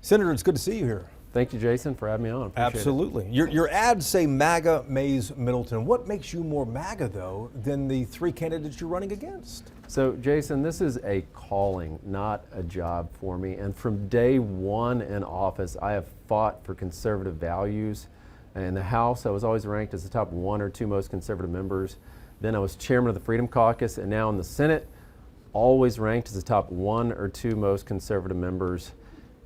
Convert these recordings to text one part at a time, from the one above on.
Senator, it's good to see you here. Thank you, Jason, for having me on. Appreciate Absolutely. Your ads say MAGA, Mays, Middleton. What makes you more MAGA, though, than the three candidates you're running against? So, Jason, this is a calling, not a job for me. And from day one in office, I have fought for conservative values. In the House, I was always ranked as the top 1 or 2 most conservative members. Then I was chairman of the Freedom Caucus, and now in the Senate, always ranked as the top 1 or 2 most conservative members.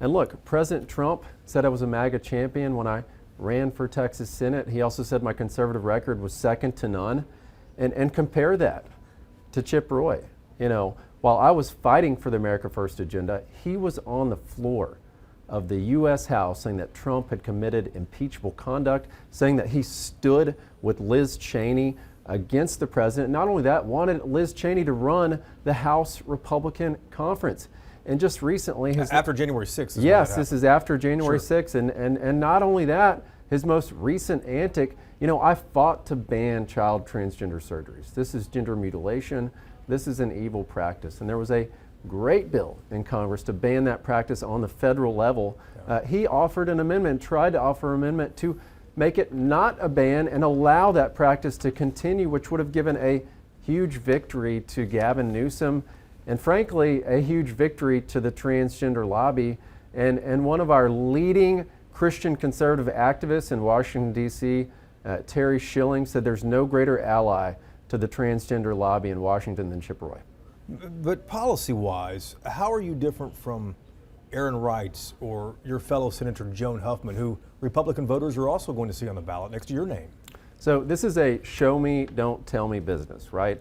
And look, President Trump said I was a MAGA champion when I ran for Texas Senate. He also said my conservative record was second to none. And compare that to Chip Roy. You know, while I was fighting for the America First agenda, he was on the floor of the U.S. House saying that Trump had committed impeachable conduct, saying that he stood with Liz Cheney against the president. Not only that, wanted Liz Cheney to run the House Republican Conference. And just recently, after January 6th. Yes, this is after January 6th. And not only that, his most recent antic, you know, I fought to ban child transgender surgeries. This is gender mutilation. This is an evil practice. And there was a great bill in Congress to ban that practice on the federal level. He offered an amendment, tried to offer an amendment to make it not a ban and allow that practice to continue, which would have given a huge victory to Gavin Newsom. And frankly, a huge victory to the transgender lobby. And one of our leading Christian conservative activists in Washington, D.C., Terry Schilling, said there's no greater ally to the transgender lobby in Washington than Chip Roy. But policy-wise, how are you different from Aaron Wrights or your fellow Senator Joan Huffman, who Republican voters are also going to see on the ballot next to your name? So this is a show me, don't tell me business, right?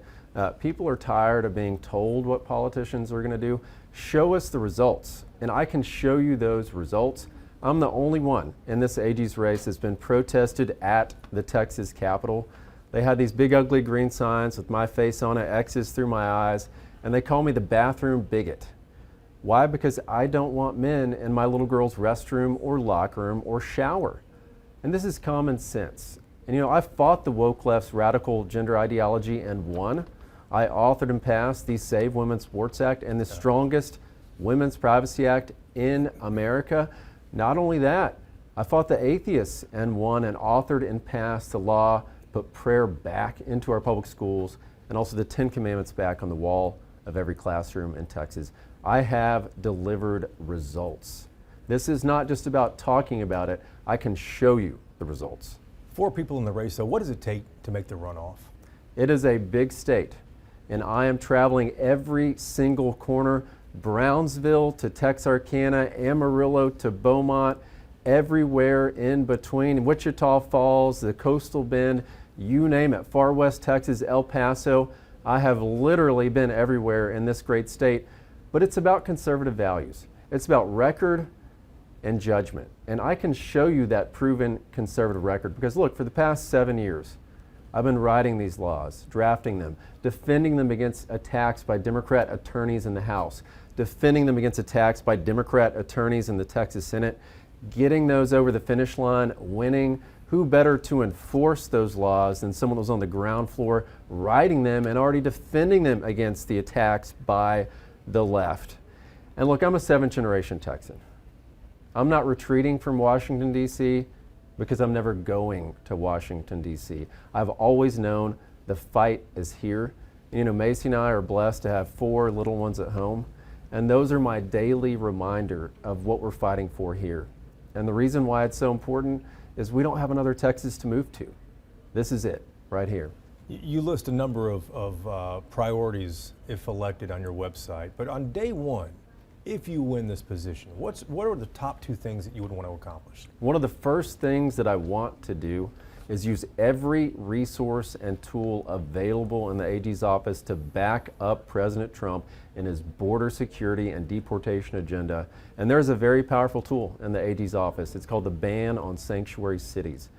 People are tired of being told what politicians are going to do. Show us the results, and I can show you those results. I'm the only one in this AG's race that's been protested at the Texas Capitol. They had these big ugly green signs with my face on it, X's through my eyes, and they call me the bathroom bigot. Why? Because I don't want men in my little girl's restroom or locker room or shower. And this is common sense. And you know, I fought the woke left's radical gender ideology and won. I authored and passed the Save Women's Sports Act and the strongest Women's Privacy Act in America. Not only that, I fought the atheists and won and authored and passed the law, put prayer back into our public schools, and also the 10 Commandments back on the wall of every classroom in Texas. I have delivered results. This is not just about talking about it. I can show you the results. 4 people in the race, though. What does it take to make the runoff? It is a big state, and I am traveling every single corner, Brownsville to Texarkana, Amarillo to Beaumont, everywhere in between, Wichita Falls, the Coastal Bend, you name it, far west Texas, El Paso. I have literally been everywhere in this great state, but it's about conservative values. It's about record and judgment. And I can show you that proven conservative record because look, for the past 7 years, I've been writing these laws, drafting them, defending them against attacks by Democrat attorneys in the House, defending them against attacks by Democrat attorneys in the Texas Senate, getting those over the finish line, winning. Who better to enforce those laws than someone who's on the ground floor writing them and already defending them against the attacks by the left? And look, I'm a 7th-generation Texan. I'm not retreating from Washington, D.C. because I'm never going to Washington, D.C. I've always known the fight is here. You know, Macy and I are blessed to have 4 little ones at home, and those are my daily reminder of what we're fighting for here. And the reason why it's so important is we don't have another Texas to move to. This is it, right here. You list a number of priorities if elected on your website, but on day 1, if you win this position, what are the top 2 things that you would want to accomplish? One of the first things that I want to do is use every resource and tool available in the AG's office to back up President Trump in his border security and deportation agenda. And there's a very powerful tool in the AG's office. It's called the ban on sanctuary cities.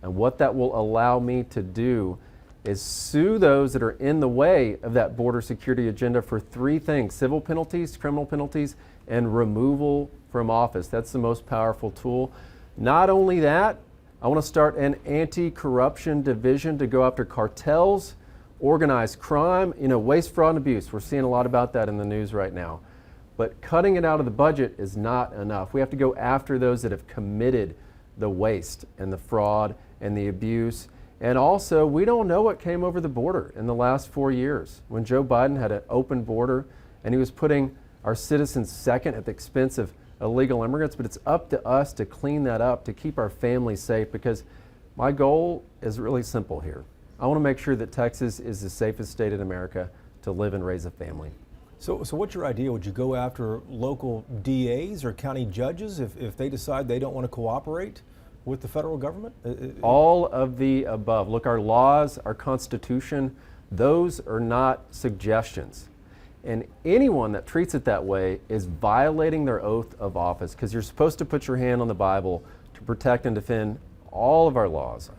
And what that will allow me to do is sue those that are in the way of that border security agenda for 3 things: civil penalties, criminal penalties, and removal from office. That's the most powerful tool. Not only that, I want to start an anti-corruption division to go after cartels, organized crime, waste, fraud, and abuse. We're seeing a lot about that in the news right now. But cutting it out of the budget is not enough. We have to go after those that have committed the waste and the fraud and the abuse. And also, we don't know what came over the border in the last 4 years. When Joe Biden had an open border and he was putting our citizens second at the expense of illegal immigrants, but it's up to us to clean that up, to keep our families safe, because my goal is really simple here. I want to make sure that Texas is the safest state in America to live and raise a family. So what's your idea? Would you go after local DAs or county judges if they decide they don't want to cooperate with the federal government? All of the above. Look, our laws, our Constitution, those are not suggestions. And anyone that treats it that way is violating their oath of office, because you're supposed to put your hand on the Bible to protect and defend all of our laws,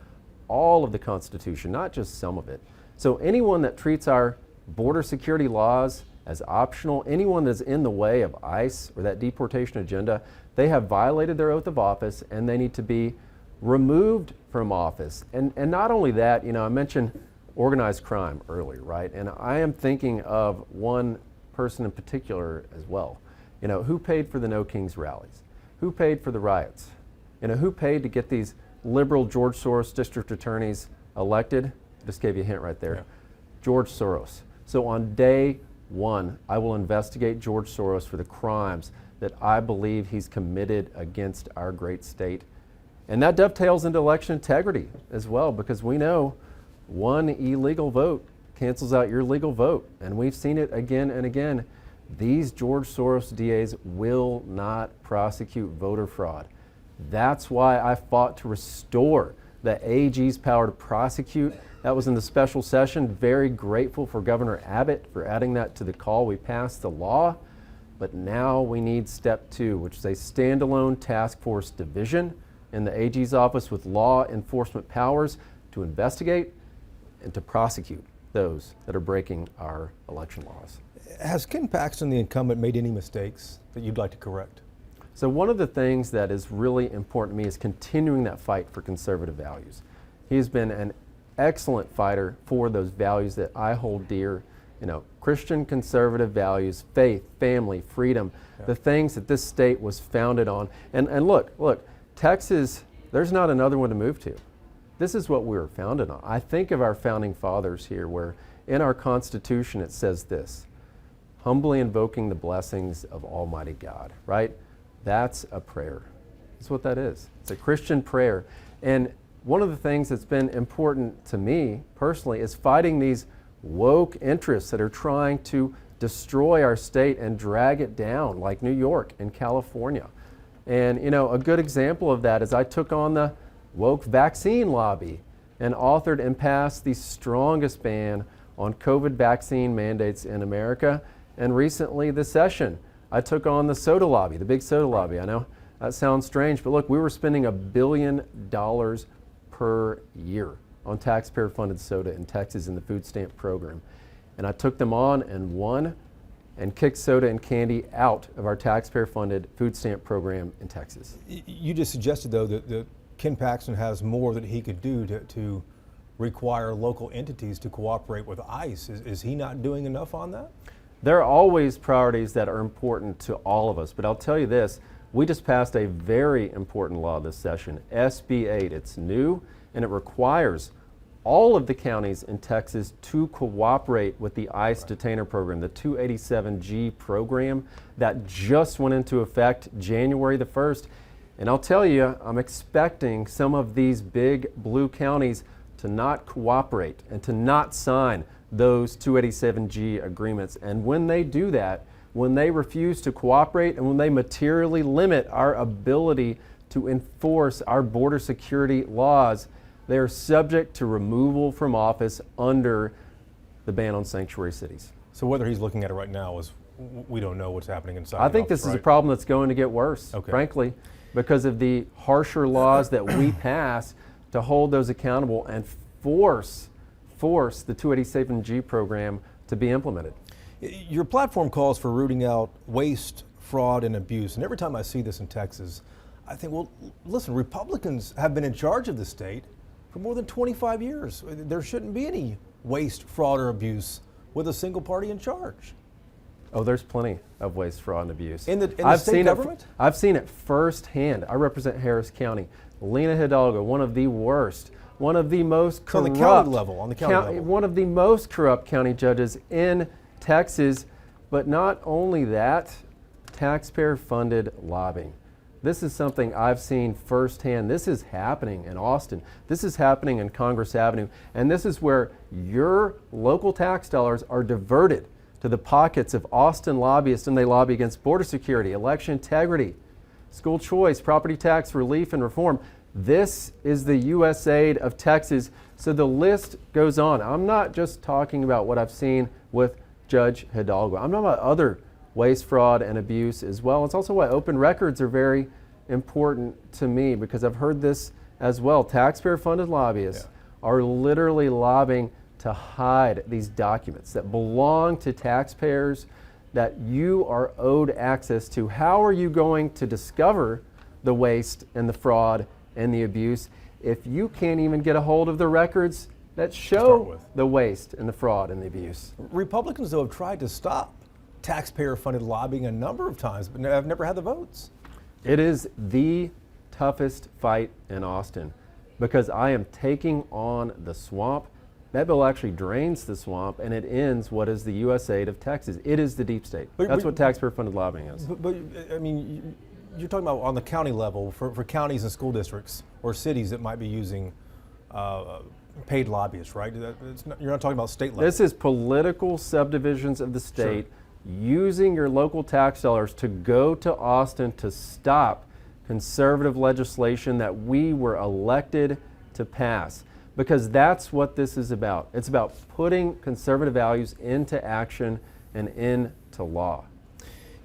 all of the Constitution, not just some of it. So anyone that treats our border security laws as optional, anyone that's in the way of ICE or that deportation agenda, they have violated their oath of office and they need to be removed from office. And not only that, I mentioned organized crime earlier, right? And I am thinking of one person in particular as well. Who paid for the No Kings rallies? Who paid for the riots? Who paid to get these liberal George Soros district attorneys elected? Just gave you a hint right there. Yeah. George Soros. So on day one, I will investigate George Soros for the crimes that I believe he's committed against our great state. And that dovetails into election integrity as well, because we know one illegal vote cancels out your legal vote. And we've seen it again and again. These George Soros DAs will not prosecute voter fraud. That's why I fought to restore the AG's power to prosecute. That was in the special session. Very grateful for Governor Abbott for adding that to the call. We passed the law, but now we need step 2, which is a standalone task force division in the AG's office with law enforcement powers to investigate and to prosecute those that are breaking our election laws. Has Ken Paxton, the incumbent, made any mistakes that you'd like to correct? So one of the things that is really important to me is continuing that fight for conservative values. He's been an excellent fighter for those values that I hold dear, Christian conservative values, faith, family, freedom, the things that this state was founded on. And look, Texas, there's not another one to move to. This is what we were founded on. I think of our founding fathers here, where in our Constitution it says this: humbly invoking the blessings of Almighty God, right? That's a prayer. That's what that is. It's a Christian prayer. And one of the things that's been important to me personally is fighting these woke interests that are trying to destroy our state and drag it down, like New York and California. And a good example of that is I took on the woke vaccine lobby and authored and passed the strongest ban on COVID vaccine mandates in America. And recently this session, I took on the soda lobby, the big soda lobby. I know that sounds strange, but look, we were spending $1 billion per year on taxpayer-funded soda in Texas in the food stamp program. And I took them on and won and kicked soda and candy out of our taxpayer-funded food stamp program in Texas. You just suggested, though, that Ken Paxton has more that he could do to require local entities to cooperate with ICE. Is he not doing enough on that? There are always priorities that are important to all of us, but I'll tell you this, we just passed a very important law this session, SB 8. It's new, and it requires all of the counties in Texas to cooperate with the ICE detainer program, the 287G program that just went into effect January the 1st. And I'll tell you, I'm expecting some of these big blue counties to not cooperate and to not sign those 287G agreements. And when they do that, when they refuse to cooperate and when they materially limit our ability to enforce our border security laws, they are subject to removal from office under the ban on sanctuary cities. So whether he's looking at it right now is, we don't know what's happening inside. I think this is a problem that's going to get worse, frankly, because of the harsher laws that we pass to hold those accountable and force the 287G program to be implemented. Your platform calls for rooting out waste, fraud, and abuse. And every time I see this in Texas, I think, well, listen, Republicans have been in charge of the state for more than 25 years. There shouldn't be any waste, fraud, or abuse with a single party in charge. Oh, there's plenty of waste, fraud, and abuse. In the I've state seen government? I've seen it firsthand. I represent Harris County. Lena Hidalgo, one of the worst, one of the most corrupt. On the county level, level. One of the most corrupt county judges in Texas. But not only that, taxpayer-funded lobbying. This is something I've seen firsthand. This is happening in Austin. This is happening in Congress Avenue. And this is where your local tax dollars are diverted to the pockets of Austin lobbyists, and they lobby against border security, election integrity, school choice, property tax relief and reform. This is the USAID of Texas. So the list goes on. I'm not just talking about what I've seen with Judge Hidalgo. I'm talking about other waste, fraud, and abuse as well. It's also why open records are very important to me, because I've heard this as well. Taxpayer-funded lobbyists are literally lobbying to hide these documents that belong to taxpayers that you are owed access to. How are you going to discover the waste and the fraud and the abuse if you can't even get a hold of the records that show the waste and the fraud and the abuse? Republicans, though, have tried to stop taxpayer-funded lobbying a number of times, but have never had the votes. It is the toughest fight in Austin, because I am taking on the swamp. That bill actually drains the swamp, and it ends what is the USAID of Texas. It is the deep state. That's what taxpayer-funded lobbying is. But I mean, you're talking about on the county level for counties and school districts or cities that might be using paid lobbyists, right? You're not talking about state level. This is political subdivisions of the state using your local tax dollars to go to Austin to stop conservative legislation that we were elected to pass. Because that's what this is about. It's about putting conservative values into action and into law.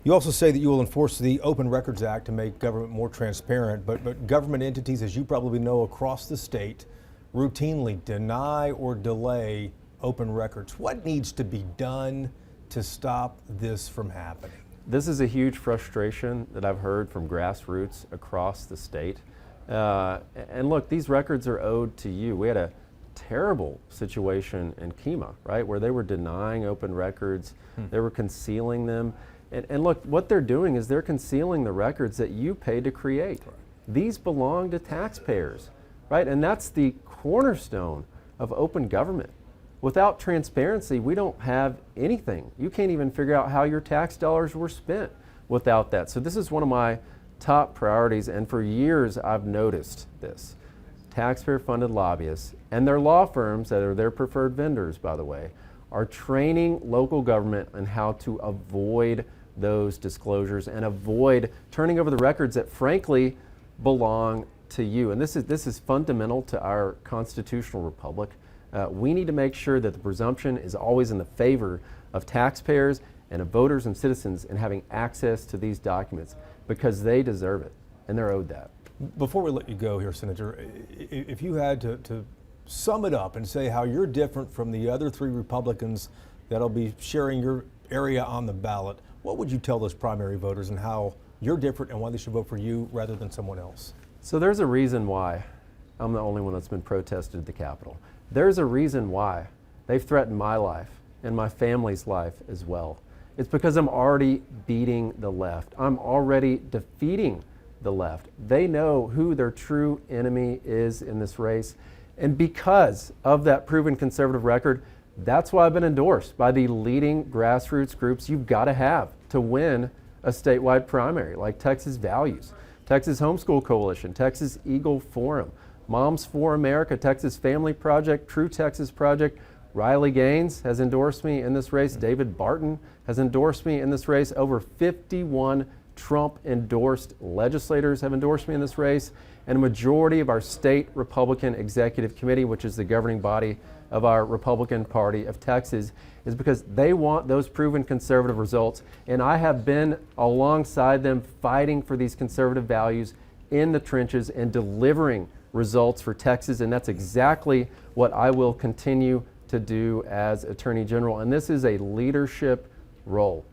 You also say that you will enforce the Open Records Act to make government more transparent, but government entities, as you probably know, across the state routinely deny or delay open records. What needs to be done to stop this from happening? This is a huge frustration that I've heard from grassroots across the state. And look, these records are owed to you. We had a terrible situation in Kemah, right, where they were denying open records, they were concealing them. And look, what they're doing is they're concealing the records that you paid to create. These belong to taxpayers, right? And that's the cornerstone of open government. Without transparency, we don't have anything. You can't even figure out how your tax dollars were spent without that. So this is one of my top priorities, and for years I've noticed this. Taxpayer-funded lobbyists and their law firms that are their preferred vendors, by the way, are training local government on how to avoid those disclosures and avoid turning over the records that frankly belong to you. And this is fundamental to our constitutional republic. We need to make sure that the presumption is always in the favor of taxpayers and of voters and citizens in having access to these documents, because they deserve it and they're owed that. Before we let you go here, Senator, if you had to sum it up and say how you're different from the other three Republicans that'll be sharing your area on the ballot, what would you tell those primary voters and how you're different and why they should vote for you rather than someone else? So there's a reason why I'm the only one that's been protested at the Capitol. There's a reason why they've threatened my life and my family's life as well. It's because I'm already beating the left. I'm already defeating the left. They know who their true enemy is in this race. And because of that proven conservative record, that's why I've been endorsed by the leading grassroots groups you've got to have to win a statewide primary, like Texas Values, Texas Homeschool Coalition, Texas Eagle Forum, Moms for America, Texas Family Project, True Texas Project. Riley Gaines has endorsed me in this race. David Barton has endorsed me in this race. Over 51 Trump-endorsed legislators have endorsed me in this race. And a majority of our state Republican Executive Committee, which is the governing body of our Republican Party of Texas, is because they want those proven conservative results. And I have been alongside them fighting for these conservative values in the trenches and delivering results for Texas. And that's exactly what I will continue to do as Attorney General. And this is a leadership role.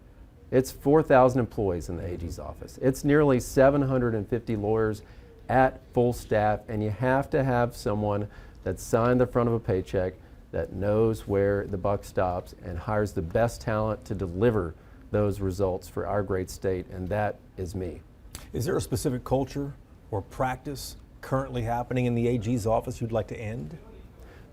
It's 4,000 employees in the AG's office. It's nearly 750 lawyers at full staff, and you have to have someone that signed the front of a paycheck, that knows where the buck stops, and hires the best talent to deliver those results for our great state, and that is me. Is there a specific culture or practice currently happening in the AG's office you'd like to end?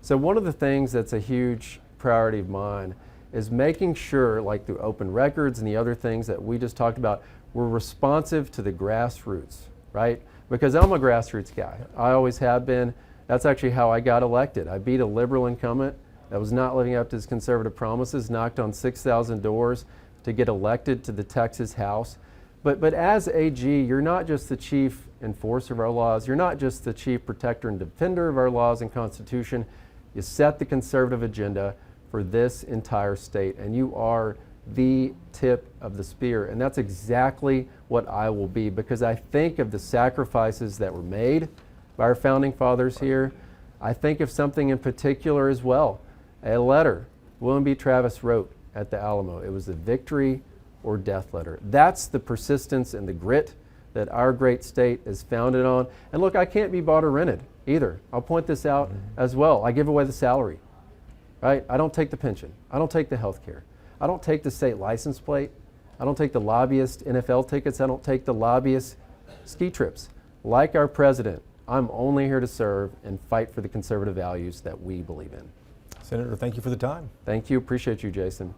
So one of the things that's a huge priority of mine is making sure, like through open records and the other things that we just talked about, we're responsive to the grassroots, right? Because I'm a grassroots guy. I always have been. That's actually how I got elected. I beat a liberal incumbent that was not living up to his conservative promises, knocked on 6,000 doors to get elected to the Texas House. But as AG, you're not just the chief enforcer of our laws. You're not just the chief protector and defender of our laws and Constitution. You set the conservative agenda for this entire state, and you are the tip of the spear. And that's exactly what I will be, because I think of the sacrifices that were made by our founding fathers here. I think of something in particular as well, a letter William B. Travis wrote at the Alamo. It was the victory or death letter. That's the persistence and the grit that our great state is founded on. And look, I can't be bought or rented either. I'll point this out as well. I give away the salary, right? I don't take the pension. I don't take the health care. I don't take the state license plate. I don't take the lobbyist NFL tickets. I don't take the lobbyist ski trips. Like our president, I'm only here to serve and fight for the conservative values that we believe in. Senator, thank you for the time. Thank you. Appreciate you, Jason.